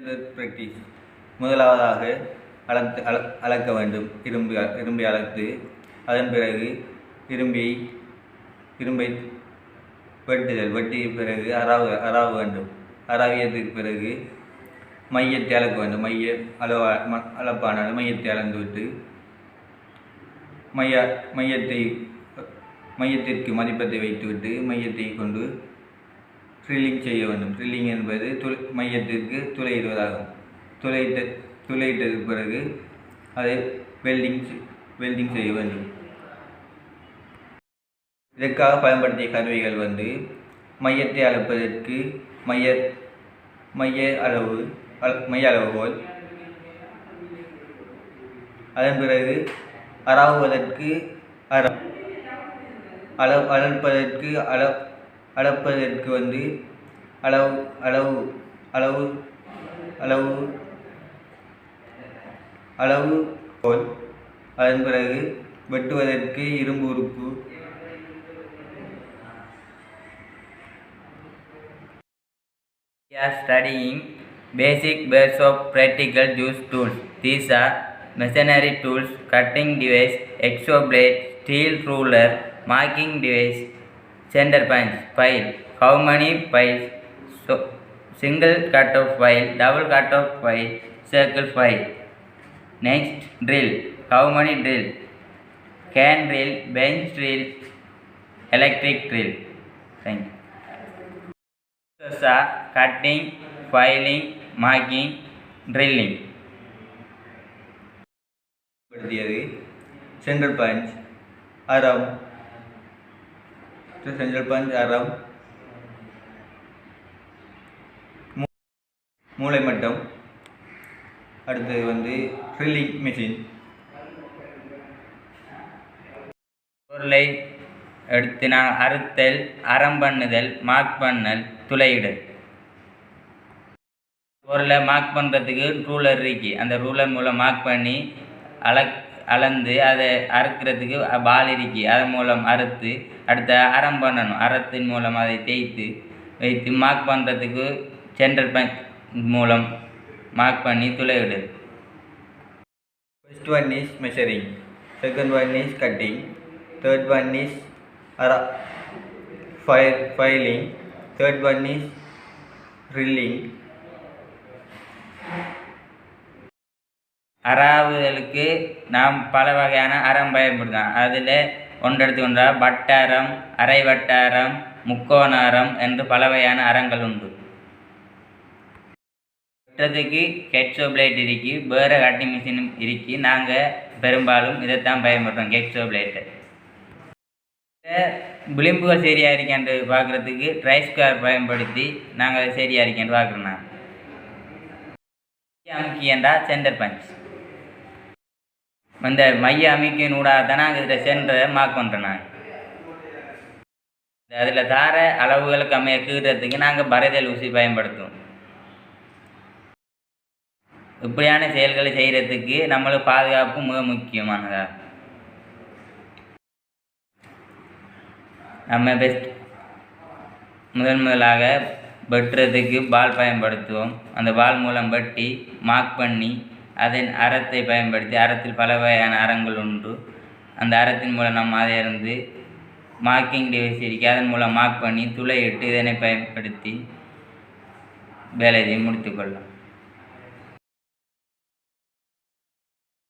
Practice. முதலாவதாக அளக்க வேண்டும். இரும்பை அளத்து அதன் பிறகு இரும்பை வெட்டிய பிறகு அராவ வேண்டும். அராவியதுக்கு பிறகு மையத்தை அளக்க வேண்டும். அளப்பான மையத்தை அளந்து விட்டு மையத்திற்கு மதிப்பத்தை வைத்துவிட்டு மையத்தை கொண்டு ட்ரில்லிங் செய்ய வேண்டும். ட்ரில்லிங் என்பது மையத்திற்கு துளையிடுவதாகும். துளையிட்டதுக்கு பிறகு அதை வெல்டிங் செய்ய வேண்டும். இதற்காக பயன்படுத்திய கருவிகள் மையத்தை அளப்பதற்கு மைய அளவுகோல், அதன் பிறகு அராவுவதற்கு அளப்பதற்கு அளவுகோல், அதன் பிறகு வெட்டுவதற்கு இரும்பு உறுப்பு, We are studying basic base of practical use tools. These are machinery tools, cutting device, exo blade, steel ruler, marking device, center punch, file. How many files? So, single cut of file, double cut of file, circle file. Next, drill. How many drill? Hand drill, bench drill, electric drill. Thank you. Cutting, filing, marking, drilling. Central punch, அரம், மூளை மட்டம். அடுத்தது drilling machine. பொருளை எடுத்து நான் அறுத்தல், அறம் பண்ணுதல், mark பண்ணல், துளையிடல். பொருளை mark பண்ணுறதுக்கு ruler இருக்கு. அந்த ரூலர் மூலம் மார்க் பண்ணி அளந்து அதை அறுக்கிறதுக்கு பால் இருக்கு. அதன் மூலம் அறுத்து அடுத்த அறம் பண்ணணும். அறத்தின் மூலம் அதை தேய்த்து வைத்து மார்க் பண்ணுறதுக்கு சென்டர் பஞ்ச் மூலம் மார்க் பண்ணி துளையிடல். First one is measuring, second one is cutting, third one is filing, third one is drilling. அராவுதலுக்கு நாம் பல வகையான அறம் பயன்படுத்தலாம். அதில் ஒன்றெடுத்துக்கொண்டா வட்டாரம், அரை வட்டாரம், முக்கோண அறம் என்று பல வகையான அறங்கள் உண்டு. வெட்டுறதுக்கு கெட்ஸோ பிளேட் இருக்கு, வேறு கட்டிங் மிஷினும் இருக்கு. நாங்கள் பெரும்பாலும் இதைத்தான் பயன்படுத்துவோம், கெட்ஸோ பிளேட்டை. விளிம்புகள் சரியாக இருக்கான்னு பார்க்குறதுக்கு ட்ரைஸ்கார் பயன்படுத்தி நாங்கள் சரியாக இருக்கான்னு பார்க்குறோம். நான் அமுக்கியண்டா சென்டர் பஞ்ச். அந்த மைய அமைக்க நூடாக தான் நாங்கள் இதில் சென்டரை மார்க் பண்ணுறோம். நாங்கள் அதில் தார அளவுகளுக்கு அமைய கீறதுக்கு நாங்கள் பரைதல் ஊசி பயன்படுத்துவோம். இப்படியான செயல்களை செய்கிறதுக்கு நம்மளுக்கு பாதுகாப்பு மிக முக்கியமானதாக. நம்ம முதலாக வெட்டுறதுக்கு பால் பயன்படுத்துவோம். அந்த பால் மூலம் வெட்டி மார்க் பண்ணி அதன் அறத்தை பயன்படுத்தி, அறத்தில் பல வகையான அறங்கள் உண்டு. அந்த அறத்தின் மூலம் நம்ம அதை இருந்து மார்க்கிங் டிவைஸ் இருக்கு, அதன் மூலம் மார்க் பண்ணி துளையிட்டு இதனை பயன்படுத்தி வேலையை முடித்துக்கொள்ளலாம்.